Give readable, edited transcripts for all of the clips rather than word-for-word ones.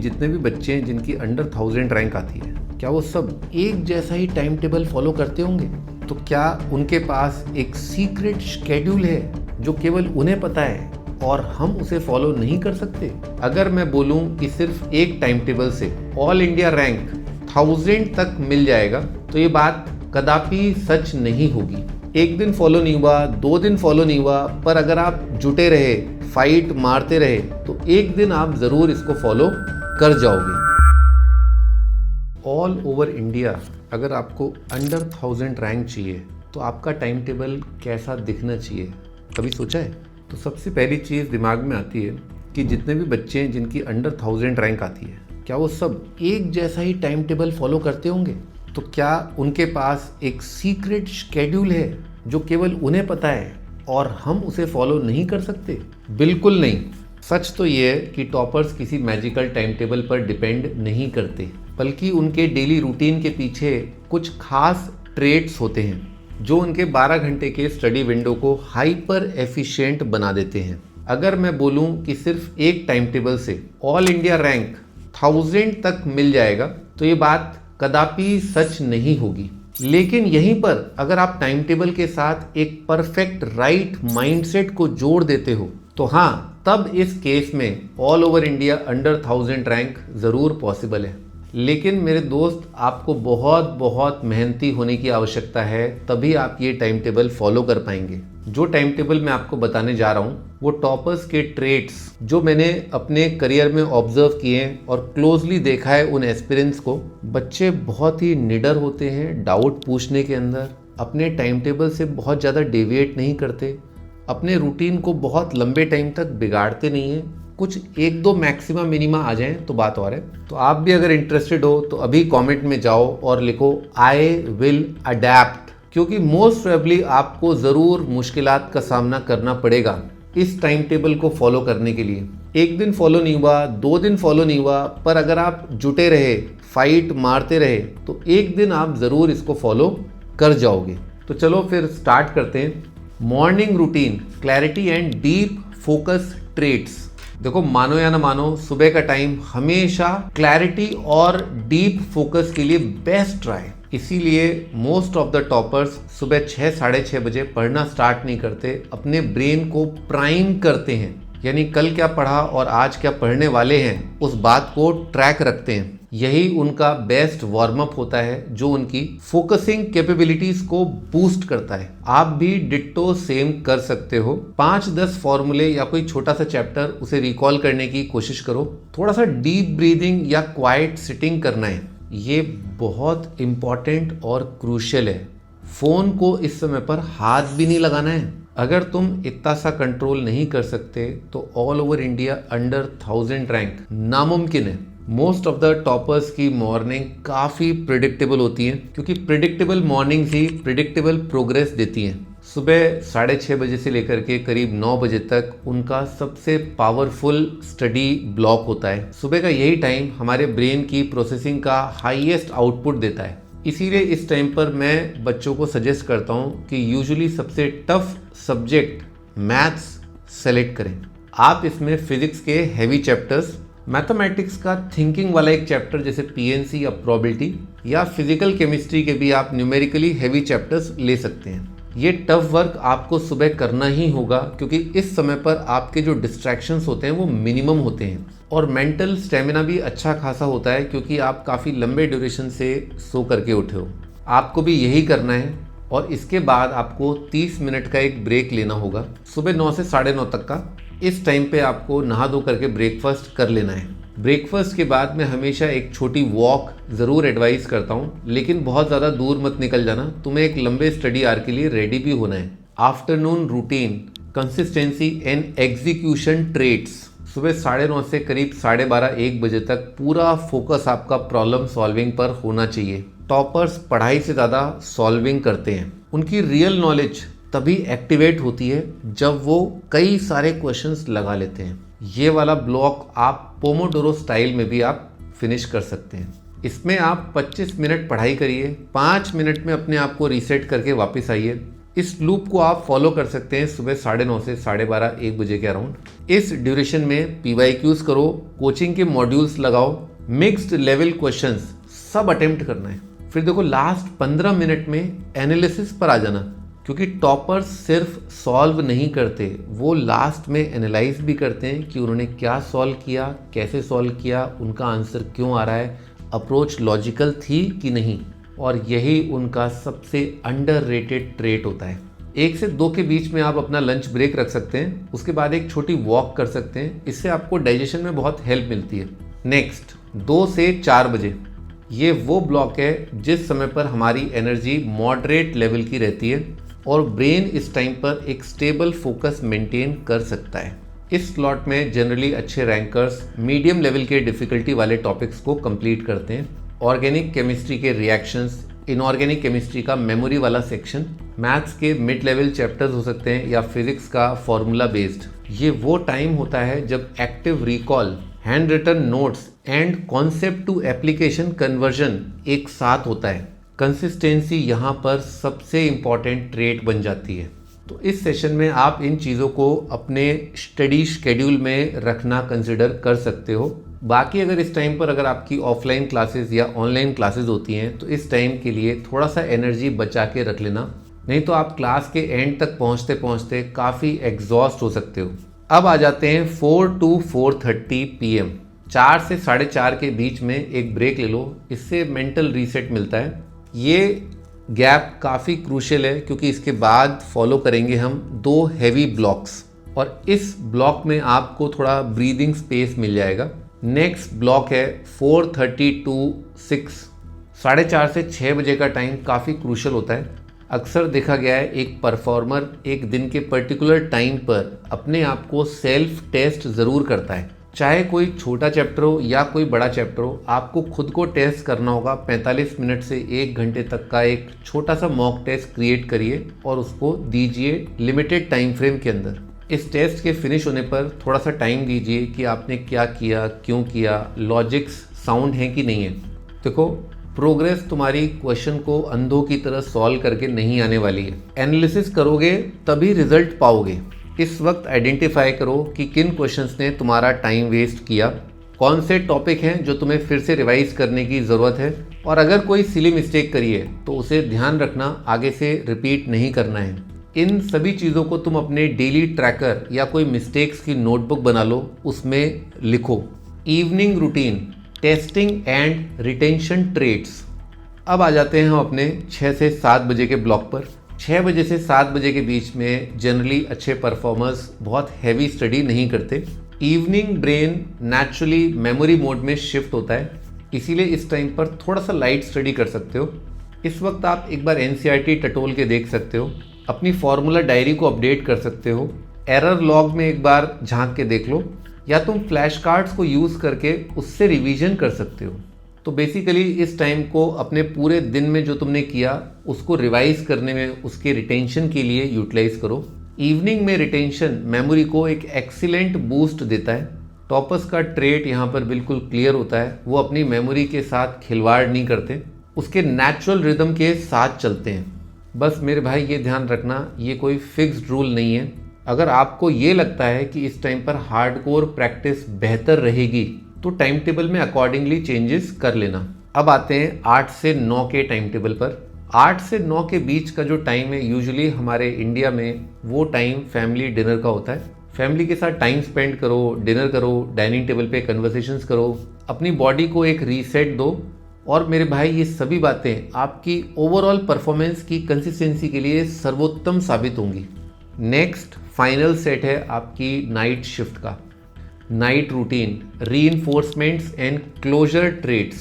जितने भी बच्चे हैं जिनकी अंडर 1000 रैंक आती है, क्या वो सब एक जैसा ही टाइम टेबल फॉलो करते होंगे? तो क्या उनके पास एक सीक्रेट शेड्यूल है जो केवल उन्हें पता है और हम उसे फॉलो नहीं कर सकते? अगर मैं बोलूं कि सिर्फ एक टाइम टेबल से ऑल इंडिया रैंक 1000 तक मिल जाएगा तो ये बात कदापि सच नहीं होगी। एक दिन फॉलो नहीं हुआ, 2 दिन फॉलो नहीं हुआ, पर अगर आप जुटे रहे, फाइट मारते रहे तो एक दिन आप जरूर इसको फॉलो कर जाओगे। ऑल ओवर इंडिया अगर आपको अंडर 1000 रैंक चाहिए तो आपका टाइम टेबल कैसा दिखना चाहिए, कभी सोचा है? तो सबसे पहली चीज़ दिमाग में आती है कि जितने भी बच्चे हैं जिनकी अंडर 1000 रैंक आती है, क्या वो सब एक जैसा ही टाइम टेबल फॉलो करते होंगे? तो क्या उनके पास एक सीक्रेट शेड्यूल है जो केवल उन्हें पता है और हम उसे फॉलो नहीं कर सकते? बिल्कुल नहीं। सच तो ये है कि टॉपर्स किसी मैजिकल टाइम टेबल पर डिपेंड नहीं करते, बल्कि उनके डेली रूटीन के पीछे कुछ खास ट्रेट्स होते हैं जो उनके 12 घंटे के स्टडी विंडो को हाइपर एफिशिएंट बना देते हैं। अगर मैं बोलूं कि सिर्फ एक टाइम टेबल से ऑल इंडिया रैंक 1000 तक मिल जाएगा तो ये बात कदापि सच नहीं होगी। लेकिन यहीं पर अगर आप टाइम टेबल के साथ एक परफेक्ट राइट माइंडसेट को जोड़ देते हो तो हाँ, तब इस केस में all over India under 1000 rank ज़रूर पॉसिबल है। लेकिन मेरे दोस्त, आपको बहुत बहुत मेहनती होने की आवश्यकता है, तभी आप ये टाइम टेबल फॉलो कर पाएंगे। जो टाइम टेबल मैं आपको बताने जा रहा हूँ वो टॉपर्स के ट्रेट्स जो मैंने अपने करियर में ऑब्जर्व किए हैं और क्लोजली देखा है उन एस्पिरेंट्स को। बच्चे बहुत ही निडर होते हैं डाउट पूछने के अंदर, अपने टाइम टेबल से बहुत ज़्यादा डेविएट नहीं करते, अपने रूटीन को बहुत लंबे टाइम तक बिगाड़ते नहीं हैं। कुछ 1-2 मैक्सिमम मिनिमा आ जाएं तो बात और है। तो आप भी अगर इंटरेस्टेड हो तो अभी कमेंट में जाओ और लिखो आई विल अडैप्ट, क्योंकि मोस्ट प्रोबेबली आपको ज़रूर मुश्किलात का सामना करना पड़ेगा इस टाइम टेबल को फॉलो करने के लिए। एक दिन फॉलो नहीं हुआ, 2 दिन फॉलो नहीं हुआ, पर अगर आप जुटे रहे, फाइट मारते रहे तो एक दिन आप ज़रूर इसको फॉलो कर जाओगे। तो चलो फिर स्टार्ट करते हैं। Morning routine, clarity and deep focus traits. देखो, मानो या ना मानो, सुबह का टाइम हमेशा क्लैरिटी और डीप फोकस के लिए बेस्ट रहा है। इसीलिए मोस्ट ऑफ द टॉपर्स सुबह 6-6:30 बजे पढ़ना स्टार्ट नहीं करते, अपने ब्रेन को प्राइम करते हैं, यानी कल क्या पढ़ा और आज क्या पढ़ने वाले हैं उस बात को ट्रैक रखते हैं। यही उनका बेस्ट वार्म अप होता है जो उनकी फोकसिंग कैपेबिलिटीज को बूस्ट करता है। आप भी डिट्टो सेम कर सकते हो। 5-10 फॉर्मूले या कोई छोटा सा चैप्टर उसे रिकॉल करने की कोशिश करो। थोड़ा सा डीप ब्रीदिंग या क्वाइट सिटिंग करना है, ये बहुत इंपॉर्टेंट और क्रूशियल है। फोन को इस समय पर हाथ भी नहीं लगाना है। अगर तुम इतना सा कंट्रोल नहीं कर सकते तो all over India under 1000 rank नामुमकिन है। मोस्ट ऑफ द टॉपर्स की मॉर्निंग काफ़ी प्रिडिक्टेबल होती है, क्योंकि प्रिडिक्टेबल मॉर्निंग्स ही प्रिडिक्टेबल प्रोग्रेस देती हैं। सुबह 6:30 बजे से लेकर के करीब 9 बजे तक उनका सबसे पावरफुल स्टडी ब्लॉक होता है। सुबह का यही टाइम हमारे ब्रेन की प्रोसेसिंग का हाईएस्ट आउटपुट देता है। इसीलिए इस टाइम पर मैं बच्चों को सजेस्ट करता हूँ कि यूजुअली सबसे टफ सब्जेक्ट मैथ्स सेलेक्ट करें। आप इसमें फिजिक्स के हैवी चैप्टर्स, मैथमेटिक्स का थिंकिंग वाला एक चैप्टर जैसे पीएनसी या प्रोबेबिलिटी, या फिजिकल केमिस्ट्री के भी आप न्यूमेरिकली हैवी चैप्टर्स ले सकते हैं। ये टफ वर्क आपको सुबह करना ही होगा, क्योंकि इस समय पर आपके जो डिस्ट्रैक्शंस होते हैं वो मिनिमम होते हैं और मेंटल स्टेमिना भी अच्छा खासा होता है, क्योंकि आप काफ़ी लंबे ड्यूरेशन से सो करके उठे हो। आपको भी यही करना है और इसके बाद आपको 30 मिनट का एक ब्रेक लेना होगा, सुबह 9 से 9:30 तक का। इस टाइम पे आपको नहा धो करके ब्रेकफास्ट कर लेना है। ब्रेकफास्ट के बाद मैं हमेशा एक छोटी वॉक ज़रूर एडवाइस करता हूँ, लेकिन बहुत ज़्यादा दूर मत निकल जाना, तुम्हें एक लंबे स्टडी आवर के लिए रेडी भी होना है। Afternoon routine, consistency and execution traits. सुबह 9:30 से करीब 12:30-1 बजे तक पूरा फोकस आपका प्रॉब्लम सॉल्विंग पर होना चाहिए। टॉपर्स पढ़ाई से ज़्यादा सॉल्विंग करते हैं। उनकी रियल नॉलेज तभी एक्टिवेट होती है जब वो कई सारे क्वेश्चंस लगा लेते हैं। ये वाला ब्लॉक आप पोमोडोरो स्टाइल में भी आप फिनिश कर सकते हैं। इसमें आप 25 मिनट पढ़ाई करिए, 5 मिनट में अपने आप को रीसेट करके वापस आइए, इस लूप को आप फॉलो कर सकते हैं सुबह 9:30 से 12:30 1 बजे के अराउंड। इस ड्यूरेशन में PYQs करो, कोचिंग के मॉड्यूल्स लगाओ, मिक्स्ड लेवल क्वेश्चंस सब अटेम्प्ट करना है। फिर देखो लास्ट 15 मिनट में एनालिसिस पर आ जाना, क्योंकि टॉपर्स सिर्फ सॉल्व नहीं करते, वो लास्ट में एनालाइज भी करते हैं कि उन्होंने क्या सॉल्व किया, कैसे सॉल्व किया, उनका आंसर क्यों आ रहा है, अप्रोच लॉजिकल थी कि नहीं। और यही उनका सबसे अंडररेटेड ट्रेट होता है। 1 से 2 के बीच में आप अपना लंच ब्रेक रख सकते हैं, उसके बाद एक छोटी वॉक कर सकते हैं, इससे आपको डाइजेशन में बहुत हेल्प मिलती है। नेक्स्ट 2 से 4 बजे, ये वो ब्लॉक है जिस समय पर हमारी एनर्जी मॉडरेट लेवल की रहती है और ब्रेन इस टाइम पर एक स्टेबल फोकस मेंटेन कर सकता है। इस स्लॉट में जनरली अच्छे रैंकर्स मीडियम लेवल के डिफिकल्टी वाले टॉपिक्स को कंप्लीट करते हैं। ऑर्गेनिक केमिस्ट्री के रिएक्शंस, इनऑर्गेनिक केमिस्ट्री का मेमोरी वाला सेक्शन, मैथ्स के मिड लेवल चैप्टर्स हो सकते हैं या फिजिक्स का फॉर्मूला बेस्ड। ये वो टाइम होता है जब active recall, hand written notes and concept to application conversion एक साथ होता है। कंसिस्टेंसी यहाँ पर सबसे इम्पॉर्टेंट ट्रेट बन जाती है। तो इस सेशन में आप इन चीज़ों को अपने स्टडी शेड्यूल में रखना कंसिडर कर सकते हो। बाकी अगर इस टाइम पर अगर आपकी ऑफलाइन क्लासेस या ऑनलाइन क्लासेस होती हैं तो इस टाइम के लिए थोड़ा सा एनर्जी बचा के रख लेना, नहीं तो आप क्लास के एंड तक पहुंचते पहुंचते काफ़ी एग्जॉस्ट हो सकते हो। अब आ जाते हैं 4 to 4:30 PM, 4 से 4:30 के बीच में एक ब्रेक ले लो, इससे मेंटल रीसेट मिलता है। ये गैप काफ़ी क्रूशियल है क्योंकि इसके बाद फॉलो करेंगे हम 2 हैवी ब्लॉक्स और इस ब्लॉक में आपको थोड़ा ब्रीदिंग स्पेस मिल जाएगा। नेक्स्ट ब्लॉक है 4:30 to 6, 4:30 से 6 बजे का टाइम काफ़ी क्रूशियल होता है। अक्सर देखा गया है एक परफॉर्मर एक दिन के पर्टिकुलर टाइम पर अपने आप को सेल्फ टेस्ट ज़रूर करता है। चाहे कोई छोटा चैप्टर हो या कोई बड़ा चैप्टर हो, आपको खुद को टेस्ट करना होगा। 45 मिनट से 1 घंटे तक का एक छोटा सा मॉक टेस्ट क्रिएट करिए और उसको दीजिए लिमिटेड टाइम फ्रेम के अंदर। इस टेस्ट के फिनिश होने पर थोड़ा सा टाइम दीजिए कि आपने क्या किया, क्यों किया, लॉजिक्स साउंड है कि नहीं है। देखो प्रोग्रेस तुम्हारी क्वेश्चन को अंधों की तरह सॉल्व करके नहीं आने वाली है। एनालिसिस करोगे तभी रिजल्ट पाओगे। इस वक्त आइडेंटिफाई करो कि किन क्वेश्चंस ने तुम्हारा टाइम वेस्ट किया, कौन से टॉपिक हैं जो तुम्हें फिर से रिवाइज करने की ज़रूरत है, और अगर कोई सिली मिस्टेक करी है तो उसे ध्यान रखना आगे से रिपीट नहीं करना है। इन सभी चीज़ों को तुम अपने डेली ट्रैकर या कोई मिस्टेक्स की नोटबुक बना लो, उसमें लिखो। Evening routine, testing and retention traits. अब आ जाते हैं हम अपने 6 से 7 बजे के ब्लॉक पर। 6 बजे से 7 बजे के बीच में जनरली अच्छे परफॉर्मर्स बहुत हैवी स्टडी नहीं करते। Evening brain naturally memory mode में शिफ्ट होता है, इसीलिए इस टाइम पर थोड़ा सा लाइट स्टडी कर सकते हो। इस वक्त आप एक बार NCERT टटोल के देख सकते हो, अपनी फॉर्मूला डायरी को अपडेट कर सकते हो, एरर लॉग में एक बार झांक के देख लो, या तुम फ्लैश कार्ड्स को यूज़ करके उससे रिवीजन कर सकते हो। तो बेसिकली इस टाइम को अपने पूरे दिन में जो तुमने किया उसको रिवाइज करने में, उसके रिटेंशन के लिए यूटिलाइज करो। इवनिंग में रिटेंशन मेमोरी को एक एक्सीलेंट बूस्ट देता है। टॉपर्स का ट्रेट यहाँ पर बिल्कुल क्लियर होता है, वो अपनी मेमोरी के साथ खिलवाड़ नहीं करते, उसके नेचुरल रिदम के साथ चलते हैं। बस मेरे भाई ये ध्यान रखना, ये कोई फिक्स्ड रूल नहीं है। अगर आपको ये लगता है कि इस टाइम पर हार्डकोर प्रैक्टिस बेहतर रहेगी तो टाइम टेबल में अकॉर्डिंगली चेंजेस कर लेना। अब आते हैं 8 से 9 के टाइम टेबल पर। 8 से 9 के बीच का जो टाइम है यूजुअली हमारे इंडिया में वो टाइम फैमिली डिनर का होता है। फैमिली के साथ टाइम स्पेंड करो, डिनर करो, डाइनिंग टेबल पे कन्वर्सेशंस करो, अपनी बॉडी को एक रीसेट दो। और मेरे भाई ये सभी बातें आपकी ओवरऑल परफॉर्मेंस की कंसिस्टेंसी के लिए सर्वोत्तम साबित होंगी। नेक्स्ट फाइनल सेट है आपकी नाइट शिफ्ट का। Night routine, reinforcements and closure traits.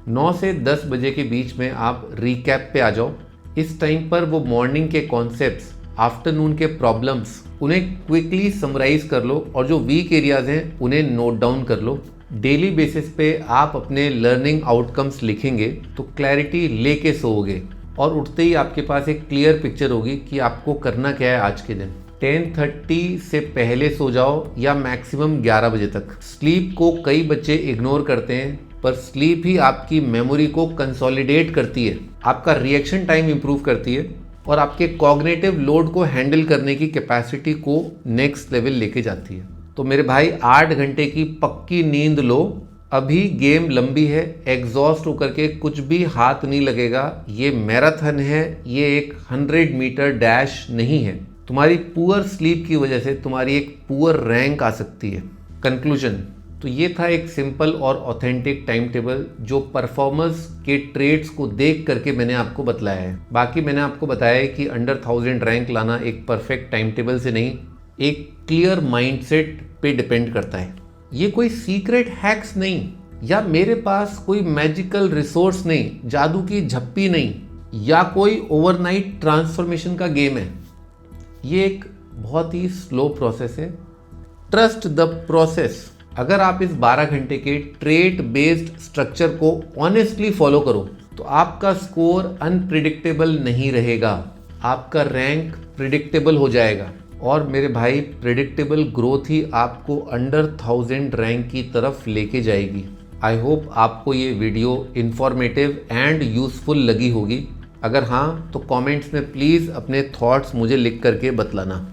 9 से 10 बजे के बीच में आप रिकैप पे आ जाओ। इस टाइम पर वो मॉर्निंग के कॉन्सेप्ट्स, आफ्टरनून के प्रॉब्लम्स, उन्हें क्विकली समराइज कर लो और जो वीक एरियाज हैं उन्हें नोट डाउन कर लो। डेली बेसिस पे आप अपने लर्निंग आउटकम्स लिखेंगे तो क्लैरिटी लेके सोओगे और उठते ही आपके पास एक क्लियर पिक्चर होगी कि आपको करना क्या है आज के दिन। 10:30 से पहले सो जाओ या मैक्सिमम 11 बजे तक। स्लीप को कई बच्चे इग्नोर करते हैं, पर स्लीप ही आपकी मेमोरी को कंसोलिडेट करती है, आपका रिएक्शन टाइम इंप्रूव करती है और आपके कॉग्निटिव लोड को हैंडल करने की कैपेसिटी को नेक्स्ट लेवल लेके जाती है। तो मेरे भाई 8 घंटे की पक्की नींद लो, अभी गेम लंबी है, एग्जॉस्ट होकर के कुछ भी हाथ नहीं लगेगा। ये मैराथन है, ये एक 100 मीटर डैश नहीं है। तुम्हारी पुअर स्लीप की वजह से तुम्हारी एक पुअर रैंक आ सकती है। कंक्लूजन, तो ये था एक सिंपल और ऑथेंटिक टाइम टेबल जो परफॉर्मर्स के ट्रेड्स को देख करके मैंने आपको बतलाया है। बाकी मैंने आपको बताया है कि अंडर 1000 रैंक लाना एक परफेक्ट टाइम टेबल से नहीं, एक क्लियर माइंडसेट पे डिपेंड करता है। ये कोई सीक्रेट हैक्स नहीं, या मेरे पास कोई मैजिकल रिसोर्स नहीं, जादू की झप्पी नहीं, या कोई ओवरनाइट ट्रांसफॉर्मेशन का गेम है। ये एक बहुत ही स्लो प्रोसेस है। Trust the process. अगर आप इस 12 घंटे के ट्रेड बेस्ड स्ट्रक्चर को ऑनेस्टली फॉलो करो तो आपका स्कोर अनप्रिडिक्टेबल नहीं रहेगा, आपका रैंक प्रिडिक्टेबल हो जाएगा। और मेरे भाई, प्रिडिक्टेबल ग्रोथ ही आपको अंडर 1000 रैंक की तरफ लेके जाएगी। आई होप आपको ये वीडियो इंफॉर्मेटिव एंड यूजफुल लगी होगी। अगर हाँ तो कमेंट्स में प्लीज़ अपने थॉट्स मुझे लिख करके बतलाना।